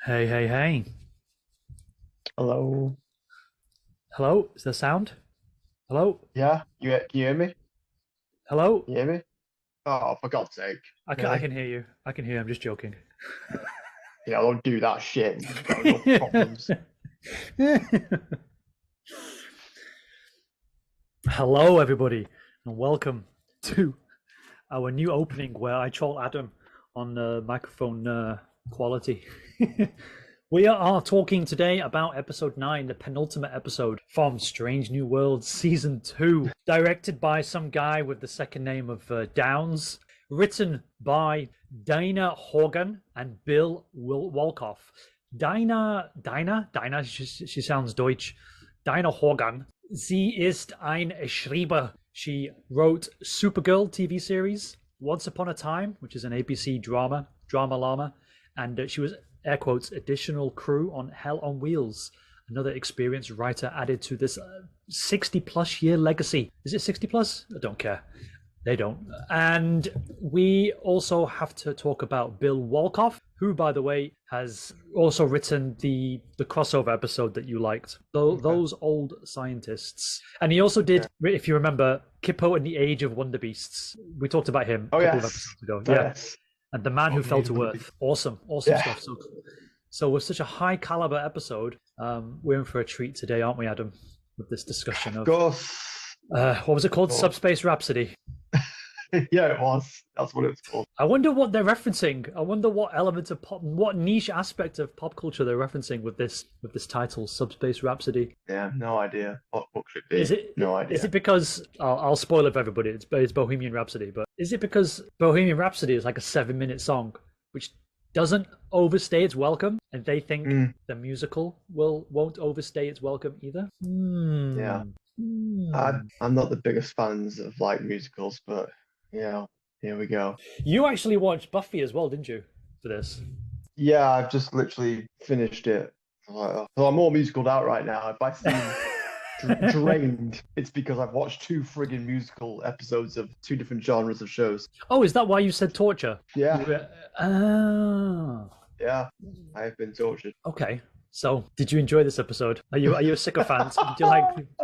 Hey, hey, hey. Hello. Hello? Is there sound? Hello? Yeah, can you hear me? Hello? Can you hear me? Oh, for God's sake. I Really? can hear you. I can hear you. I'm just joking. Yeah, don't do that shit. You've got enough problems. Hello, everybody, and welcome to our new opening where I troll Adam on microphone quality. We are talking today about episode 9, the penultimate episode from Strange New Worlds season 2, directed by some guy with the second name of Downs, written by Dinah Horgan and Bill Wolkoff. Dinah, she sounds Deutsch. Dinah Horgan. Sie ist ein Schreiber. She wrote Supergirl TV series, Once Upon a Time, which is an ABC drama llama, and she was air quotes additional crew on Hell on Wheels, another experienced writer added to this 60 plus year legacy. Is it 60 plus? I don't care. They don't. And we also have to talk about Bill Wolkoff, who, by the way, has also written the crossover episode that you liked. Okay. Those old scientists. And he also did, Yeah. if you remember, Kippo and the Age of Wonder Beasts. We talked about him Oh a couple of yes. episodes ago. Yeah. Yes. And The Man Who Oh, the Fell age of to Buffy. Earth. Awesome. Awesome Yeah. stuff. So with such a high caliber episode, we're in for a treat today, aren't we, Adam? With this discussion Of of course. what was it called? Of course. Subspace Rhapsody. Yeah, it was. That's what it was called. I wonder what they're referencing. I wonder what element of pop, what niche aspect of pop culture they're referencing with this title, Subspace Rhapsody. Yeah, no idea. What could it Is be? it No is idea. it because I'll spoil it for everybody? It's Bohemian Rhapsody, but is it because Bohemian Rhapsody is like a 7 minute song, which doesn't overstay its welcome, and they think Mm, the musical won't overstay its welcome either? Hmm. yeah. I Hmm. I'm not the biggest fans of like musicals, but yeah, here we go. You actually watched Buffy as well, didn't you? For this. Yeah, I've just literally finished it. I'm like, oh. So I'm more musicaled out right now. If I seem drained, it's because I've watched two friggin' musical episodes of two different genres of shows. Oh, is that why you said torture? You Yeah, were, oh, yeah, I have been tortured. okay. So, did you enjoy this episode? Are you a sycophant? Do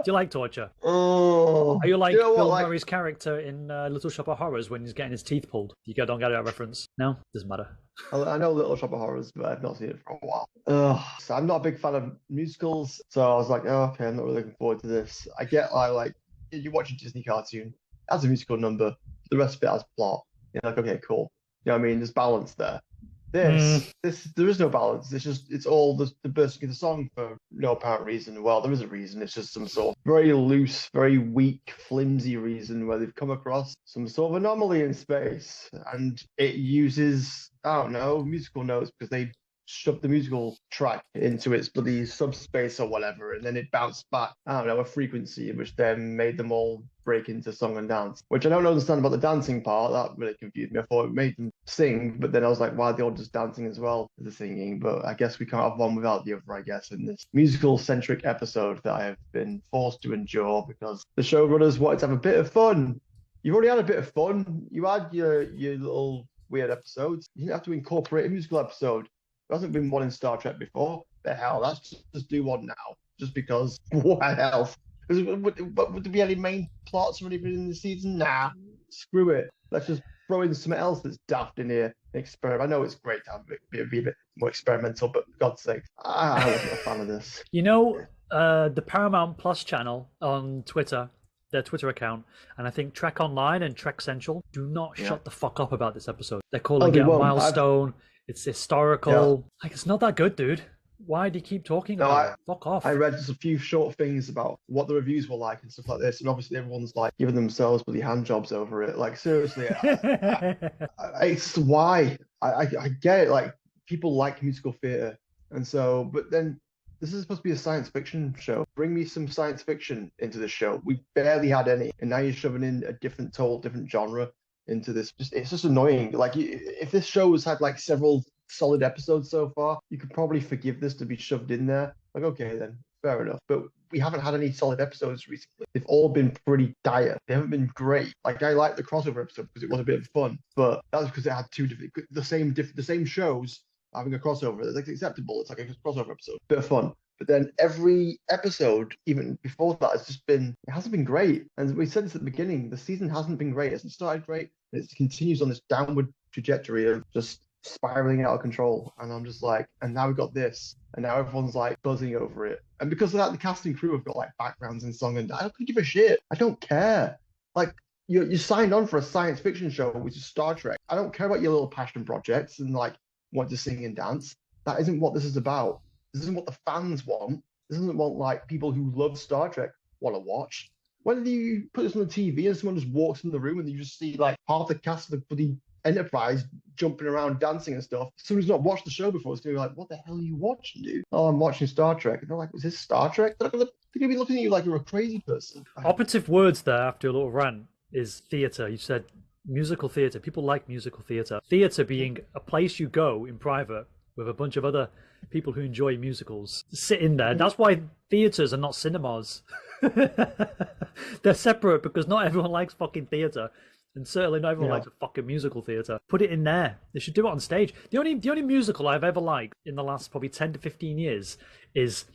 you like torture? Oh, Are you you like know what? Bill Like, Murray's character in Little Shop of Horrors when he's getting his teeth pulled? Don't get that reference? No, doesn't matter. I know Little Shop of Horrors, but I've not seen it for a while. So I'm not a big fan of musicals, so I was like, oh, okay, I'm not really looking forward to this. I like you watch a Disney cartoon, it has a musical number, the rest of it has plot. You're like, okay, cool. You know what I mean? There's balance there. Mm, This, there is no balance. It's all the bursting of the song for no apparent reason. Well, there is a reason. It's just some sort of very loose, very weak, flimsy reason where they've come across some sort of anomaly in space, and it uses, I don't know, musical notes because they shoved the musical track into its bloody subspace or whatever, and then it bounced back, I don't know, a frequency which then made them all break into song and dance, which I don't understand about the dancing part. That really confused me. I thought it made them sing, but then I was like, why are they all just dancing as well as the singing? But I guess we can't have one without the other, I guess, in this musical centric episode that I have been forced to endure because the showrunners wanted to have a bit of fun. You've already had a bit of fun. You had your little weird episodes. You didn't have to incorporate a musical episode. There hasn't been one in Star Trek before. The hell, let's just do one now. Just because, what else? Would there be any main plots or anything in the season? Nah, screw it. Let's just throw in something else that's daft in here. Experiment. I know it's great to have be a bit more experimental, but for God's sake, I wasn't a fan of this. you know, the Paramount Plus channel on Twitter, their Twitter account, and I think Trek Online and Trek Central do not Yeah. shut the fuck up about this episode. They're Oh, calling they it a won't. I've milestone. It's yeah. historical. Like, it's not that good, dude. Why do you keep talking No, about I it? Fuck I off. read just a few short things about what the reviews were like and stuff like this, and obviously everyone's like giving themselves bloody hand jobs over it. Like seriously, it's why I get it. Like people like musical theatre, and so but then this is supposed to be a science fiction show. Bring me some science fiction into the show. We barely had any, and now you're shoving in a different genre into this. Just it's just annoying. Like if this show has had like several solid episodes so far, you could probably forgive this to be shoved in there. Like okay then, fair enough. But we haven't had any solid episodes recently. They've all been pretty dire. They haven't been great. Like I liked the crossover episode because it was a bit of fun, but that was because it had two different, the same shows, having a crossover. It's like acceptable. It's like a crossover episode, bit of fun. But then every episode, even before that, it hasn't been great. And we said this at the beginning, the season hasn't been great. It hasn't started great. It continues on this downward trajectory of just spiraling out of control. And I'm just like, and now we've got this. And now everyone's like buzzing over it. And because of that, the cast and crew have got like backgrounds in song and dance. I don't give a shit. I don't care. Like, you signed on for a science fiction show, which is Star Trek. I don't care about your little passion projects and like want to sing and dance. That isn't what this is about. This isn't what the fans want. This isn't what like people who love Star Trek want to watch. When do you put this on the TV and someone just walks in the room and you just see like half the cast of the bloody Enterprise jumping around, dancing and stuff? Someone who's not watched the show before is going to be like, "What the hell are you watching, dude?" "Oh, I'm watching Star Trek." And they're like, "Is this Star Trek?" They're going to be looking at you like you're a crazy person. Operative words there after a little rant is theatre. You said musical theatre. People like musical theatre. Theatre being a place you go in private with a bunch of other people who enjoy musicals. Sit in there. That's why theatres are not cinemas. They're separate because not everyone likes fucking theatre. And certainly not everyone likes a fucking musical theatre. Put it in there. They should do it on stage. The only musical I've ever liked in the last probably 10 to 15 years is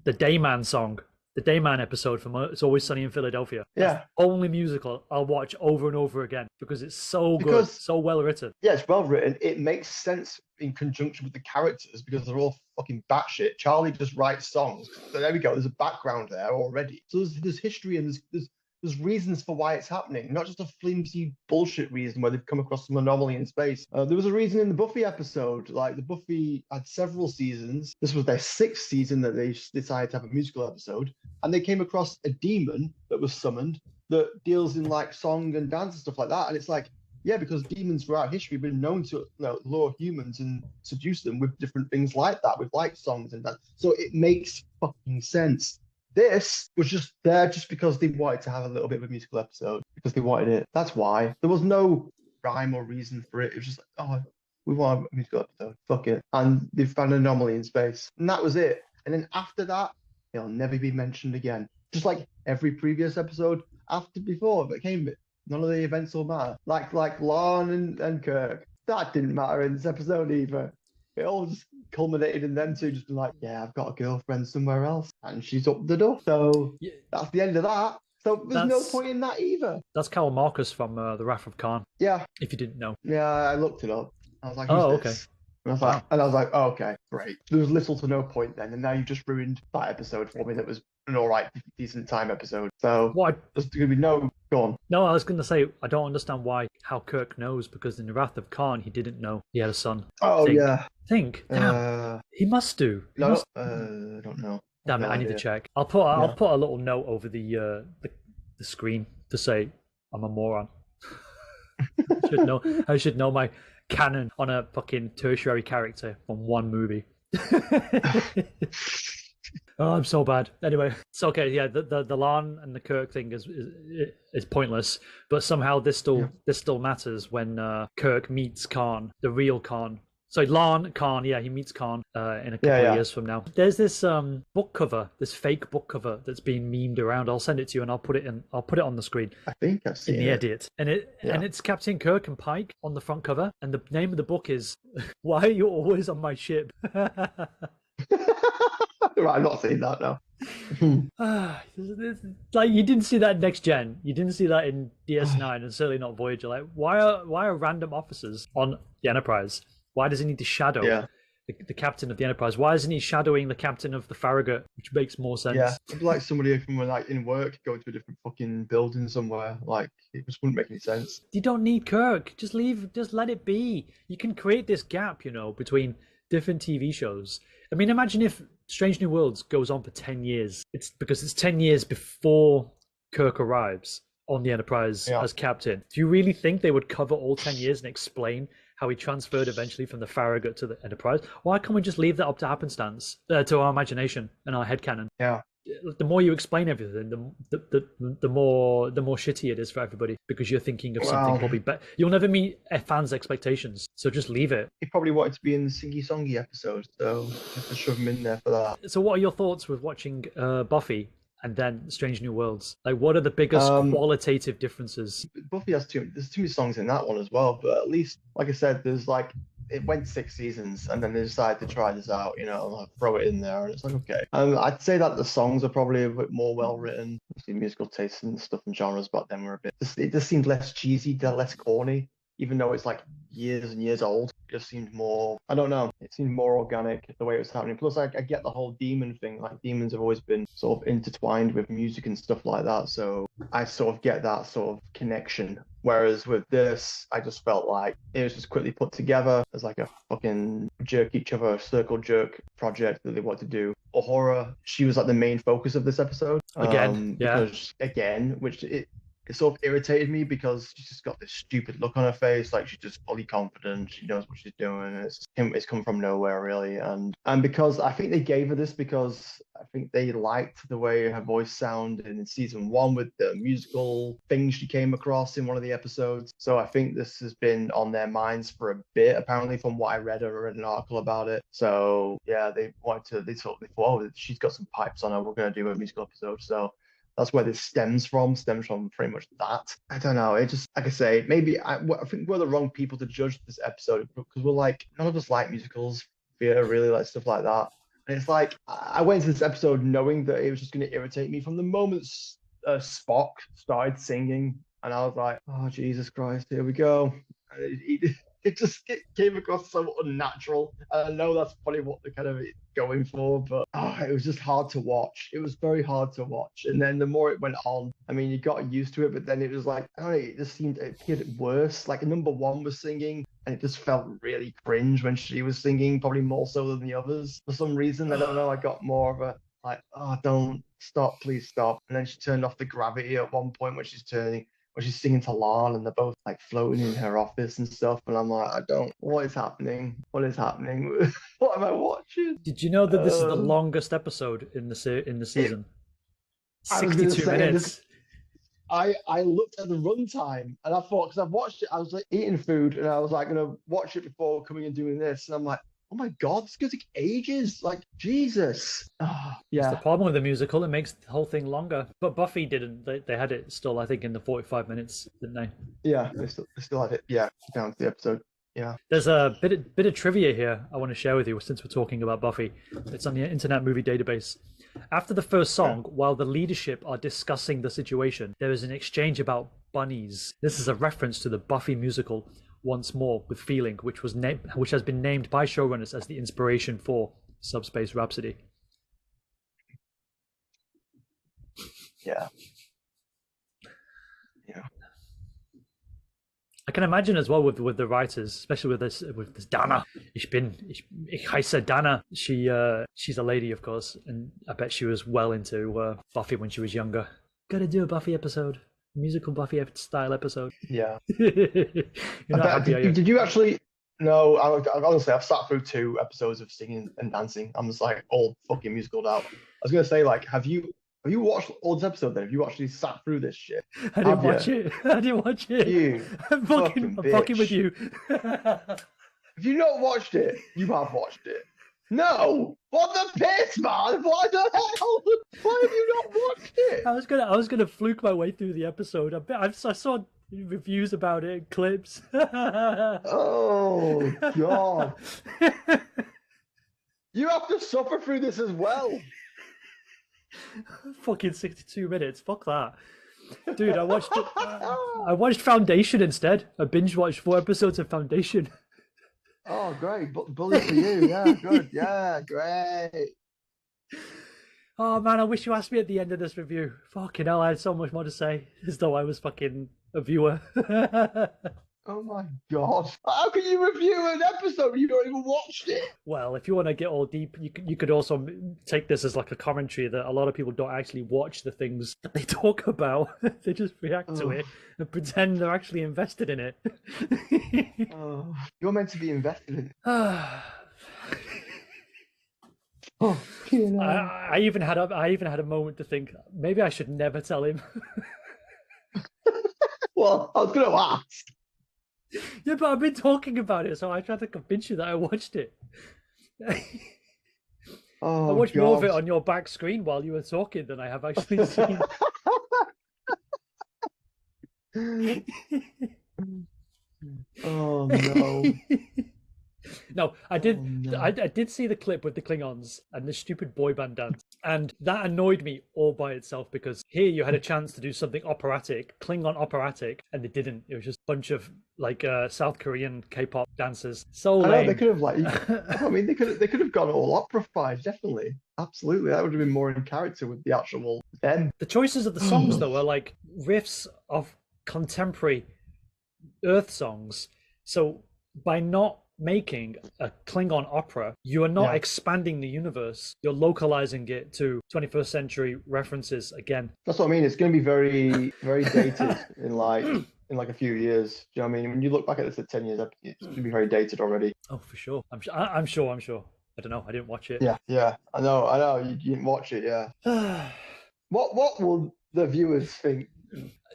the Dayman song. The Dayman episode from It's Always Sunny in Philadelphia. That's the only musical I'll watch over and over again because it's so good, so well written. Yeah, it's well written. It makes sense in conjunction with the characters because they're all fucking batshit. Charlie just writes songs. So there we go. There's a background there already. So there's history and there's reasons for why it's happening, not just a flimsy bullshit reason where they've come across some anomaly in space. There was a reason in the Buffy episode. Like, the Buffy had several seasons. This was their 6th season that they decided to have a musical episode. And they came across a demon that was summoned that deals in, like, song and dance and stuff like that. And it's like, yeah, because demons throughout history have been known to lure humans and seduce them with different things like that, with, like, songs and dance. So it makes fucking sense. This was just there just because they wanted to have a little bit of a musical episode, because they wanted it. That's why. There was no rhyme or reason for it. It was just like, oh, we want a musical episode. Fuck it. And they found an anomaly in space. And that was it. And then after that, it'll never be mentioned again. Just like every previous episode before that came it. None of the events will matter. Like Lana and Kirk. That didn't matter in this episode either. It all just culminated in them two just being like, yeah, I've got a girlfriend somewhere else, and she's up the door. So that's the end of that. So there's no point in that either. That's Carol Marcus from The Wrath of Khan. Yeah. If you didn't know. Yeah, I looked it up. I was like, who's this? And I was like, oh, okay, great. There was little to no point then, and now you've just ruined that episode for me. That was an all right, decent time episode. So there's going to be no. Go on. No, I was going to say, I don't understand how Kirk knows, because in The Wrath of Khan, he didn't know he had a son. Oh, yeah. Damn. He must do. I don't know. Damn it, I need to check. I'll put a little note over the screen to say I'm a moron. I should know my canon on a fucking tertiary character from one movie. Oh, I'm so bad. Anyway, it's okay. Yeah, the Lana and the Kirk thing is pointless, but somehow this still matters when Kirk meets Khan, the real Khan. So Lana, Khan, yeah, he meets Khan in a couple of years from now. There's this book cover, this fake book cover that's been memed around. I'll send it to you and I'll put it on the screen. I think I've seen in the edit, and it's Captain Kirk and Pike on the front cover, and the name of the book is "Why Are You Always on My Ship?" Right, I've not seen that now. Like, you didn't see that in Next Gen. You didn't see that in DS9, and certainly not Voyager. Like, why are random officers on the Enterprise? Why does he need to shadow the captain of the Enterprise? Why isn't he shadowing the captain of the Farragut? Which makes more sense. Yeah, it'd be like somebody from like in work going to a different fucking building somewhere. Like, it just wouldn't make any sense. You don't need Kirk. Just let it be. You can create this gap, between different TV shows. I mean, imagine if Strange New Worlds goes on for 10 years. It's because it's 10 years before Kirk arrives on the Enterprise as captain. Do you really think they would cover all 10 years and explain how he transferred eventually from the Farragut to the Enterprise? Why can't we just leave that up to happenstance, to our imagination and our headcanon? Yeah. The more you explain everything, the more shitty it is for everybody, because you're thinking of something probably better. You'll never meet a fan's expectations, so just leave it. He probably wanted to be in the Singy Songy episode, so just to shove him in there for that. So what are your thoughts with watching Buffy and then Strange New Worlds? Like, what are the biggest qualitative differences? Buffy there's too many songs in that one as well, but at least, like I said, there's like it went 6 seasons, and then they decided to try this out, like, throw it in there, and it's like, okay. I'd say that the songs are probably a bit more well written. The musical tastes and stuff and genres back then were a bit. It just seemed less cheesy, less corny, even though it's like years and years old. It just seemed more, I don't know, it seemed more organic the way it was happening. Plus, I get the whole demon thing. Like, demons have always been sort of intertwined with music and stuff like that. So I sort of get that sort of connection. Whereas with this, I just felt like it was just quickly put together as like a fucking jerk each other, circle jerk project that they wanted to do. Uhura, she was like the main focus of this episode. Again, yeah. Because, again, which it sort of irritated me because she's just got this stupid look on her face, like she's just fully confident, she knows what she's doing. It's come from nowhere, really, and because I think they gave her this because I think they liked the way her voice sounded in season 1 with the musical thing she came across in one of the episodes. So I think this has been on their minds for a bit, apparently, from what I read an article about it. So yeah, they thought, oh, she's got some pipes on her, we're going to do a musical episode. So that's where this stems from pretty much that. I don't know. It just, like I say, maybe I think we're the wrong people to judge this episode because we're like, none of us like musicals, theater, really, like stuff like that. And it's like, I went into this episode knowing that it was just going to irritate me from the moment Spock started singing. And I was like, oh, Jesus Christ, here we go. And it just came across so unnatural. And I know that's probably what they're kind of going for, but it was just hard to watch. It was very hard to watch. And then the more it went on, I mean, you got used to it, but then it was like, I don't know, it just seemed it appeared worse. Like number 1 was singing, and it just felt really cringe when she was singing, probably more so than the others. For some reason, I don't know, I got more of a, like, oh, don't stop, please stop. And then she turned off the gravity at one point when she's singing to Lana, and they're both like floating in her office and stuff. And I'm like, what is happening? What is happening? What am I watching? Did you know that this is the longest episode in the season? 62 minutes. I looked at the runtime and I thought, because I've watched it, I was like eating food and I was like going to watch it before coming and doing this. And I'm like, oh my God, this could take ages. Like, Jesus. Yeah. It's the problem with the musical. It makes the whole thing longer. But Buffy didn't. They had it still, I think, in the 45 minutes, didn't they? Yeah, they still had it. Yeah, down to the episode. Yeah. There's a bit of trivia here I want to share with you since we're talking about Buffy. It's on the Internet Movie Database. After the first song, while the leadership are discussing the situation, there is an exchange about bunnies. This is a reference to the Buffy musical Once More with Feeling, which has been named by showrunners as the inspiration for Subspace Rhapsody. Yeah. I can imagine as well with the writers, especially with this Dana. Ich heiße Dana. She's a lady, of course, and I bet she was well into Buffy when she was younger. Gotta do a Buffy episode, musical Buffy style episode. Yeah. Did you actually? No, honestly, I've sat through 2 episodes of singing and dancing. I'm just like all fucking musicaled out. I was gonna say, like, have you watched all this episode then? Have you actually sat through this shit? I didn't watch it. You I'm fucking with you. Have you not watched it? You have watched it. No! What the piss, man? What the hell? Why have you not watched it? I was gonna fluke my way through the episode. I saw reviews about it, clips. Oh God! You have to suffer through this as well. Fucking 62 minutes. Fuck that, dude. I watched Foundation instead. I binge watched 4 episodes of Foundation. Oh, great! Bully for you. Yeah, good. Yeah, great. Oh man, I wish you asked me at the end of this review. Fucking hell, I had so much more to say, as though I was fucking a viewer. Oh my God! How can you review an episode when you don't even watched it? Well, if you want to get all deep, you could also take this as like a commentary that a lot of people don't actually watch the things that they talk about. They just react to it and pretend they're actually invested in it. You're meant to be invested in it. I even had a moment to think maybe I should never tell him. Well, I was going to ask. Yeah, but I've been talking about it, so I tried to convince you that I watched it. I watched more of it on your back screen while you were talking than I have actually seen. Oh no. No, I Oh, did. no. I did see the clip with the Klingons and the stupid boy band dance, and that annoyed me all by itself because here you had a chance to do something operatic, Klingon operatic, and they didn't. It was just a bunch of like South Korean K-pop dancers. So I know they lame. could have I mean they could have gone all opera-fied, definitely. Absolutely. That would have been more in character with the actual them. The choices of the songs though are like riffs of contemporary Earth songs. So by not making a Klingon opera, you are not Yeah. expanding the universe. You're localizing it to 21st century references again. That's what I mean. It's going to be very, very dated in like a few years. Do you know what I mean? When you look back at this at 10 years, it's going to be very dated already. Oh, for sure. I'm sure. I'm sure. I don't know. I didn't watch it. Yeah, yeah. I know. You didn't watch it, yeah. What will the viewers think?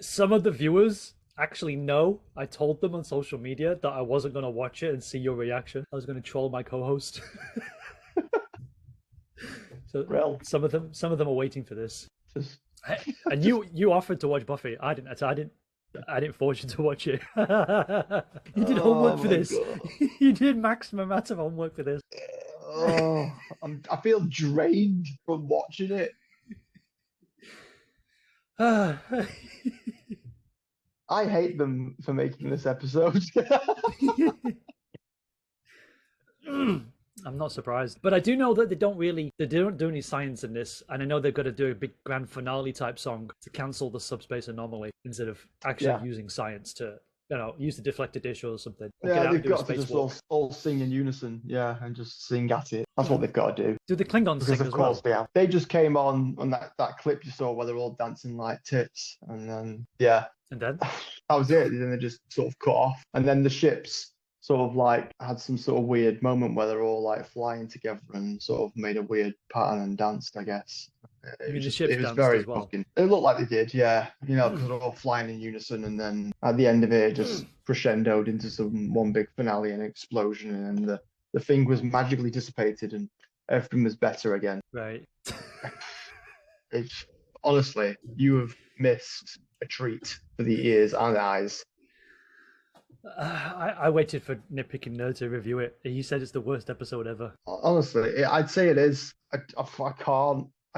Some of the viewers actually know. I told them on social media that I wasn't going to watch it and see your reaction. I was going to troll my co-host. So Well, some of them are waiting for this. just And you offered to watch Buffy. I didn't force you to watch it. You did homework for my this. God. You did maximum amount of homework for this. Oh, I feel drained from watching it. I hate them for making this episode. I'm not surprised, but I do know that they don't do any science in this, and I know they've got to do a big grand finale type song to cancel the subspace anomaly instead of actually using science to, use the deflected dish or something. Or get Yeah, out they've and do a got to just spacewalk. all sing in unison, yeah, and just sing at it. That's what they've got to do. Do the Klingons Because sing of as course well? they have. They just came on that clip you saw where they're all dancing like tits, and then yeah, And then that was it. Then they just sort of cut off, and then the ships sort of like had some sort of weird moment where they're all like flying together and sort of made a weird pattern and danced, I guess. you mean the ships It was danced very as well? fucking. It looked like they did, yeah. Because they're all flying in unison, and then at the end of it, it just crescendoed into some one big finale and explosion, and the thing was magically dissipated, and everything was better again. Right. It's honestly, you have missed a treat for the ears and eyes. I waited for Nitpicking Nerd to review it. He said it's the worst episode ever. Honestly, I'd say it is. I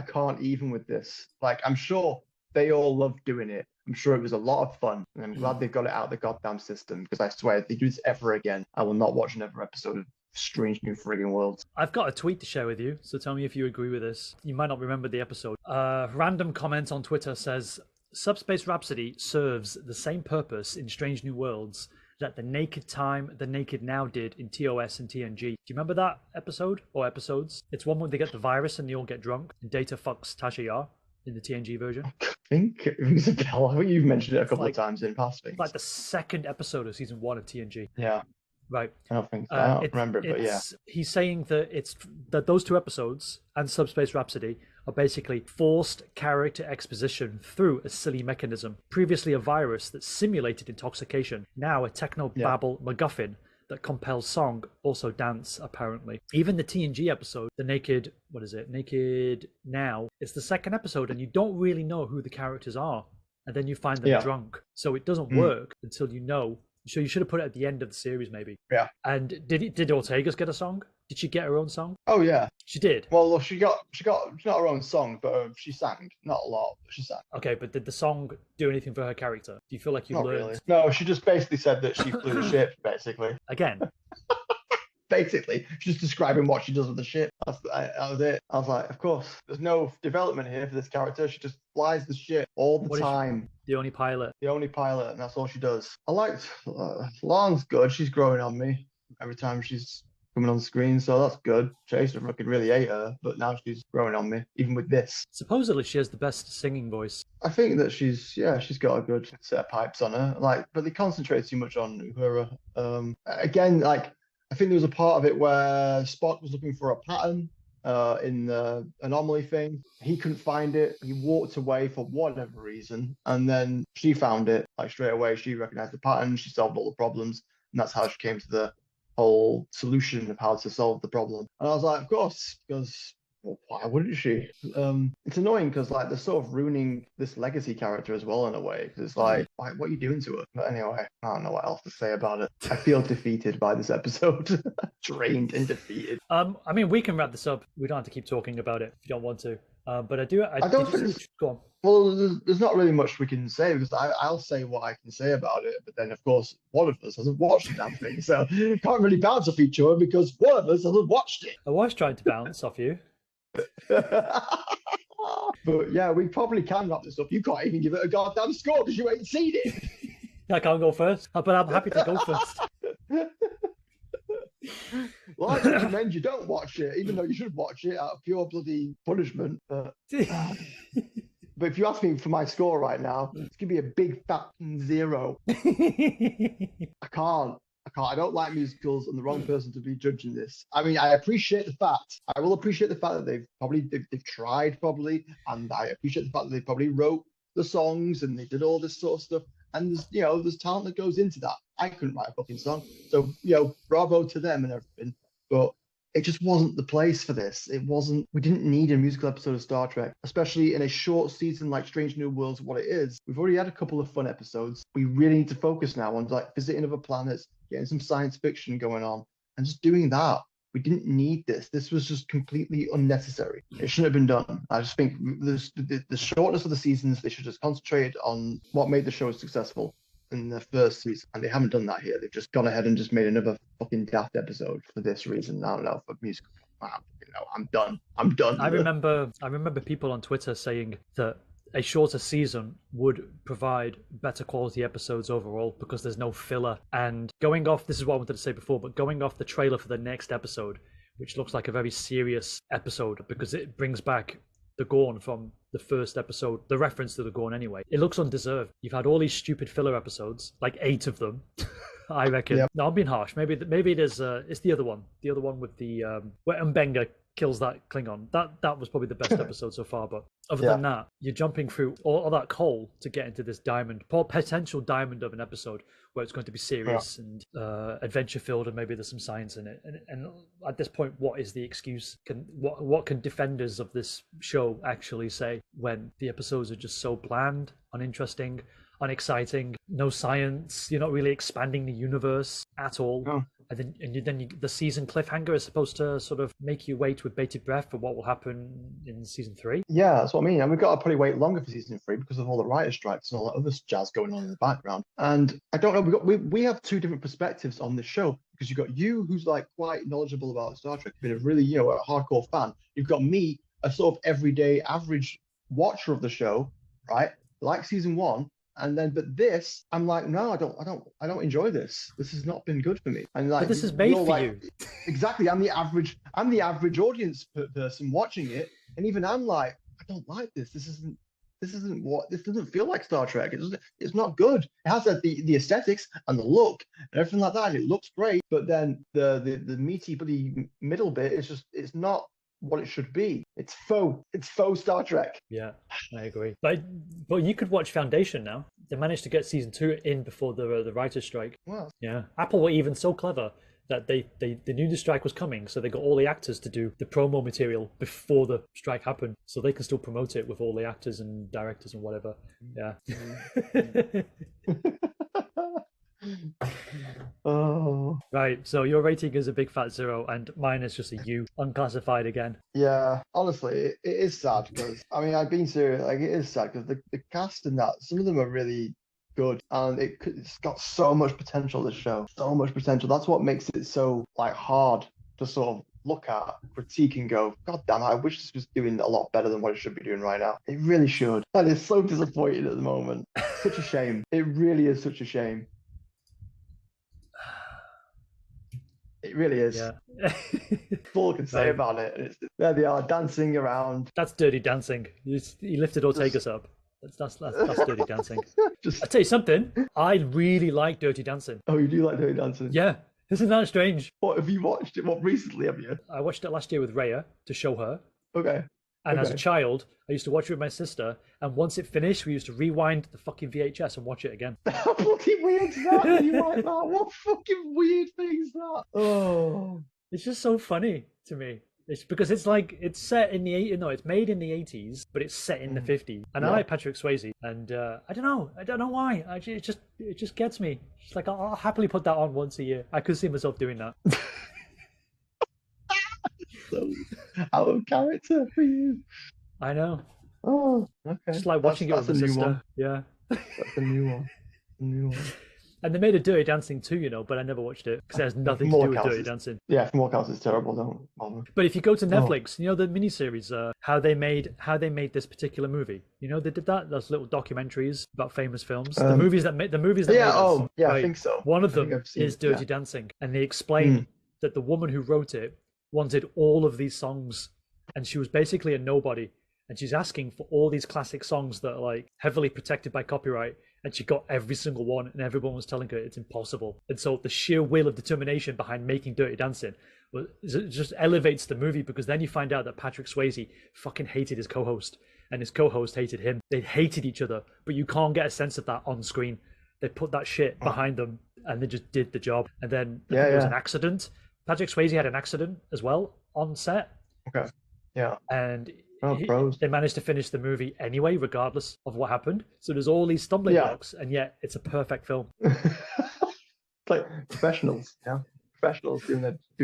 can't even with this. Like, I'm sure they all love doing it. I'm sure it was a lot of fun, and I'm glad they've got it out of the goddamn system. Because I swear, if they do this ever again, I will not watch another episode of Strange New Friggin' Worlds. I've got a tweet to share with you, so tell me if you agree with this. You might not remember the episode. Random comment on Twitter says, Subspace Rhapsody serves the same purpose in Strange New Worlds that the Naked Time, the Naked Now did in TOS and TNG. Do you remember that episode or episodes? It's one where they get the virus and they all get drunk, and Data fucks Tasha Yar in the TNG version. I think it rings a bell. I think you've mentioned it a couple of times in past things. It's like the second episode of season 1 of TNG. Yeah. Right. I don't remember it, but yeah. He's saying that those two episodes and Subspace Rhapsody are basically forced character exposition through a silly mechanism. Previously a virus that simulated intoxication, now a techno-babble MacGuffin that compels song, also dance, apparently. Even the TNG episode, the Naked Now, it's the second episode and you don't really know who the characters are. And then you find them drunk. So it doesn't work until you know. So you should have put it at the end of the series, maybe. Yeah. And did Ortegas get a song? Did she get her own song? Oh yeah, she did. Well, she got not her own song, but she sang. Not a lot, but she sang. Okay, but did the song do anything for her character? Do you feel like you learned? Really. No, she just basically said that she flew the ship. Basically. Again. Basically, she's just describing what she does with the ship. That was it. I was like, of course, there's no development here for this character. She just flies the ship all the time. The only pilot. The only pilot, and that's all she does. I liked Lana's good. She's growing on me every time she's coming on screen, so that's good. Chaser fucking really ate her, but now she's growing on me, even with this. Supposedly, she has the best singing voice. I think that she's got a good set of pipes on her. But they concentrate too much on Uhura. Again, I think there was a part of it where Spock was looking for a pattern in the anomaly thing. He couldn't find it. He walked away for whatever reason, and then she found it straight away. She recognized the pattern. She solved all the problems, and that's how she came to the whole solution of how to solve the problem. And I was like, of course, because Well, why wouldn't she? It's annoying because like they're sort of ruining this legacy character as well in a way. Because it's like, what are you doing to her? But anyway, I don't know what else to say about it. I feel defeated by this episode, drained and defeated. I mean, we can wrap this up. We don't have to keep talking about it if you don't want to. But I don't think go on. Well, there's not really much we can say because I'll say what I can say about it, but then of course one of us hasn't watched the damn thing, so can't really bounce off each other because one of us hasn't watched it. I was trying to bounce off you. But yeah, we probably can wrap this up. You can't even give it a goddamn score because you ain't seen it. I can't go first, but I'm happy to go first. Well, I recommend you don't watch it, even though you should watch it out of pure bloody punishment. But if you ask me for my score right now, it's gonna be a big fat 0. I can't. I don't like musicals. I'm the wrong person to be judging this. I mean, I appreciate the fact. I will appreciate the fact that they've tried probably, and I appreciate the fact that they probably wrote the songs and they did all this sort of stuff. And there's talent that goes into that. I couldn't write a fucking song, so bravo to them and everything. But it just wasn't the place for this. It wasn't. We didn't need a musical episode of Star Trek, especially in a short season like Strange New Worlds. What it is, we've already had a couple of fun episodes. We really need to focus now on like visiting other planets, getting some science fiction going on, and just doing that. We didn't need this. This was just completely unnecessary. It shouldn't have been done. I just think the shortness of the seasons, they should just concentrate on what made the show successful in the first season, and they haven't done that here. They've just gone ahead and just made another fucking daft episode for this reason. I don't know, for music. I'm done. I remember people on Twitter saying that a shorter season would provide better quality episodes overall because there's no filler. And going off, this is what I wanted to say before, but going off the trailer for the next episode, which looks like a very serious episode because it brings back the Gorn from the first episode, the reference to the Gorn anyway. It looks undeserved. You've had all these stupid filler episodes, like 8 of them. I reckon. Yep. No, I'm being harsh. Maybe it is. It's the other one with the where Mbenga kills that Klingon. That was probably the best episode so far. But other than that, you're jumping through all that coal to get into this potential diamond of an episode where it's going to be serious and adventure filled, and maybe there's some science in it. And at this point, what is the excuse? What can defenders of this show actually say when the episodes are just so bland, uninteresting, unexciting, no science? You're not really expanding the universe at all. No. And then the season cliffhanger is supposed to sort of make you wait with bated breath for what will happen in season 3. Yeah, that's what I mean. And we've got to probably wait longer for season 3 because of all the writer strikes and all that other jazz going on in the background. And I don't know, we have 2 different perspectives on this show because you've got you, who's like quite knowledgeable about Star Trek, been a really a hardcore fan. You've got me, a sort of everyday average watcher of the show, right? Like season 1. And then, but this, I'm like, no, I don't enjoy this. This has not been good for me. And like, but this is made for you. Exactly. I'm the average audience person watching it, and even I'm like, I don't like this. This doesn't feel like Star Trek. It's not good. It has the aesthetics and the look and everything like that, and it looks great. But then the meaty bloody middle bit is it's not what it should be. It's faux Star Trek. Yeah, I agree. But you could watch Foundation now. They managed to get season 2 in before the writer's strike. Wow. Yeah, Apple were even so clever that they knew the strike was coming, so they got all the actors to do the promo material before the strike happened, so they can still promote it with all the actors and directors and whatever. Yeah. Oh. Right, so your rating is a big fat 0 and mine is just a U, unclassified again. Yeah, honestly, it is sad because I've been serious. Like, it is sad because the cast and that, some of them are really good, and it's got so much potential. This show, so much potential. That's what makes it so like hard to sort of look at, critique, and go, God damn it, I wish this was doing a lot better than what it should be doing right now. It really should. That is so disappointing at the moment. Such a shame. It really is such a shame. It really is. Yeah. That's all I can say about it. There they are, dancing around. That's dirty dancing. You lifted Ortegas up. That's dirty dancing. I'll tell you something. I really like Dirty Dancing. Oh, you do like Dirty Dancing? Yeah. Isn't that strange? What, have you watched it? What, recently have you? I watched it last year with Rhea to show her. Okay. And as a child, I used to watch it with my sister, and once it finished, we used to rewind the fucking VHS and watch it again. How fucking weird is that? You like that? What fucking weird thing is that? Oh. It's just so funny to me. It's because it's set in the no, it's made in the 80s, but it's set in the 50s. And I Yeah. like Patrick Swayze, and I don't know why. It just gets me. It's like I'll happily put that on once a year. I could see myself doing that. So out of character for you. I know. Oh, okay. Just like watching it with my a new sister. one. Yeah. That's a new one. A new one. And they made a Dirty Dancing too, you know, but I never watched it because it has nothing to From all do with accounts, Dirty Dancing. Yeah, from all accounts, it's terrible. Don't bother. But if you go to Netflix, you know the miniseries, how they made this particular movie. You know they did that. Those little documentaries about famous films. The movies that made Yeah. made us, Yeah. right? I think so. One of I think them I've seen is it, Dirty yeah. Dancing, and they explain that the woman who wrote it wanted all of these songs, and she was basically a nobody, and she's asking for all these classic songs that are like heavily protected by copyright, and she got every single one, and everyone was telling her it's impossible. And so the sheer will of determination behind making Dirty Dancing it just elevates the movie, because then you find out that Patrick Swayze fucking hated his co-host, and his co-host hated him. They hated each other, but you can't get a sense of that on screen. They put that shit behind them, and they just did the job. And then I think there was an accident. Patrick Swayze had an accident as well on set. Okay. Yeah. And Pros. they managed to finish the movie anyway, regardless of what happened. So there's all these stumbling blocks, and yet it's a perfect film. Like professionals, yeah. Professionals doing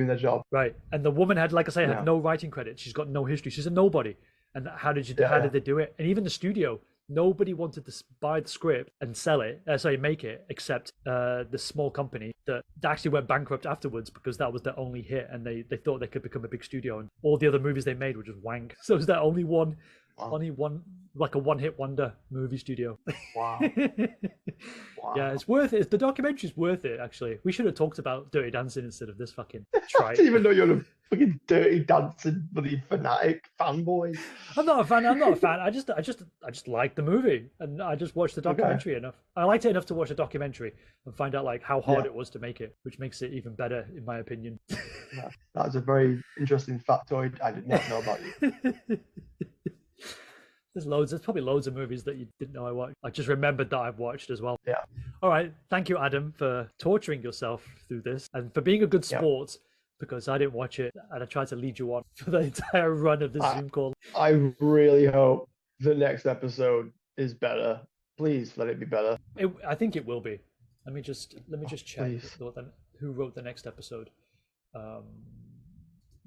their job. Right. And the woman had, like I say, had no writing credit. She's got no history. She's a nobody. And how did they do it? And even the studio, nobody wanted to buy the script and sell it, make it, except the small company that actually went bankrupt afterwards, because that was their only hit, and they thought they could become a big studio, and all the other movies they made were just wank. So it was their only one, like a one-hit wonder movie studio. Wow. Wow. Yeah, it's worth it. The documentary's worth it, actually. We should have talked about Dirty Dancing instead of this fucking I trite. didn't even know you're a fucking Dirty Dancing bloody fanatic fanboy. I'm not a fan. I just like the movie, and I just watched the documentary enough. I liked it enough to watch the documentary and find out like how hard it was to make it, which makes it even better, in my opinion. Yeah, that was a very interesting factoid I did not know about you. There's probably loads of movies that you didn't know I watched. I just remembered that I've watched as well. Yeah. All right. Thank you, Adam, for torturing yourself through this, and for being a good sport, because I didn't watch it, and I tried to lead you on for the entire run of the Zoom call. I really hope the next episode is better. Please let it be better. I think it will be. Let me just check please. who wrote the next episode.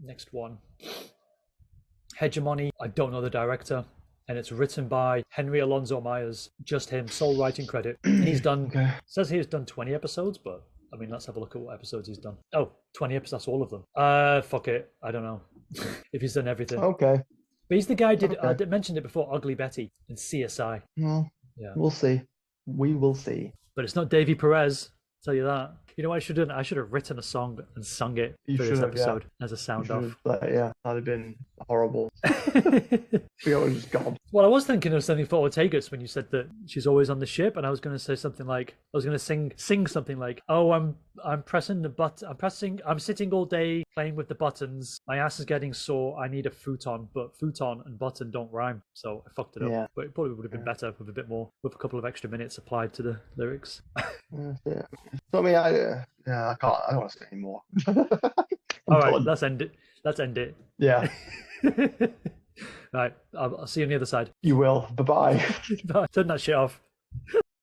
Next one. Hegemony. I don't know the director. And it's written by Henry Alonzo Myers, just him, sole writing credit. And he's done, says he's done 20 episodes, but I mean, let's have a look at what episodes he's done. Oh, 20 episodes, that's all of them. Fuck it, I don't know if he's done everything. Okay. But he's the guy who I mentioned it before, Ugly Betty and CSI. Well, we'll see. We will see. But it's not Davy Perez, I'll tell you that. You know what I should have done? I should have written a song and sung it for this episode as a sound off. Yeah, that'd have been horrible. We were just gone. Well, I was thinking of something for Ortegas when you said that she's always on the ship, and I was going to say something like, I was going to sing something like, "Oh, I'm pressing the button. I'm sitting all day playing with the buttons. My ass is getting sore. I need a futon, but futon and button don't rhyme, so I fucked it up. Yeah. But it probably would have been better with a couple of extra minutes applied to the lyrics." Yeah. So I mean, I can't. I don't want to say anymore. All right, let's end it. Yeah. Right, I'll see you on the other side. You will. Bye-bye. Turn that shit off.